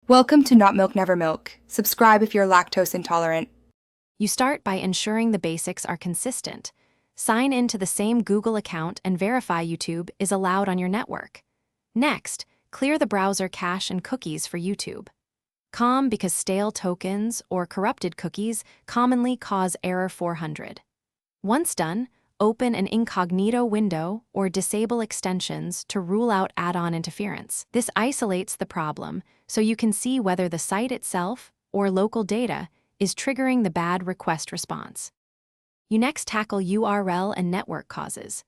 Welcome to Not Milk Never Milk. Subscribe if you're lactose intolerant. You start by ensuring the basics are consistent. Sign in to the same Google account and verify YouTube is allowed on your network. Next, clear the browser cache and cookies for YouTube. COM because stale tokens or corrupted cookies commonly cause error 400. Once done, open an incognito window or disable extensions to rule out add-on interference. This isolates the problem so you can see whether the site itself or local data is triggering the bad request response. You next tackle URL and network causes.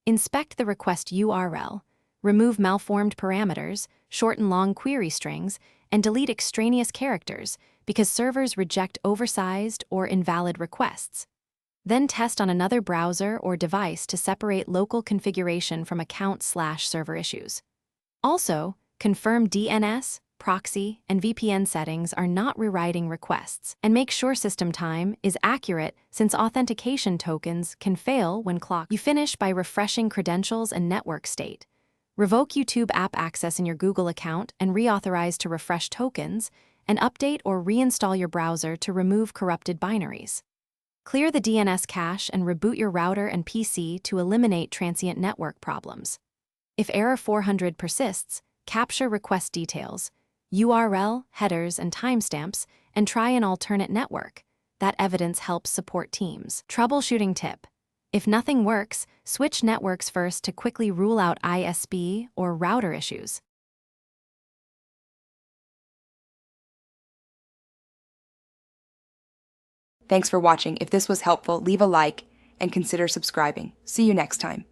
Inspect the request URL, remove malformed parameters, shorten long query strings, and delete extraneous characters because servers reject oversized or invalid requests. Then test on another browser or device to separate local configuration from account/server issues. Also, confirm DNS, proxy, and VPN settings are not rewriting requests, and make sure system time is accurate since authentication tokens can fail when clocked. You finish by refreshing credentials and network state. Revoke YouTube app access in your Google account and reauthorize to refresh tokens, and update or reinstall your browser to remove corrupted binaries. Clear the DNS cache and reboot your router and PC to eliminate transient network problems. If error 400 persists, capture request details, URL, headers, and timestamps, and try an alternate network. That evidence helps support teams. Troubleshooting tip. If nothing works, switch networks first to quickly rule out ISP or router issues. Thanks for watching. If this was helpful, leave a like and consider subscribing. See you next time.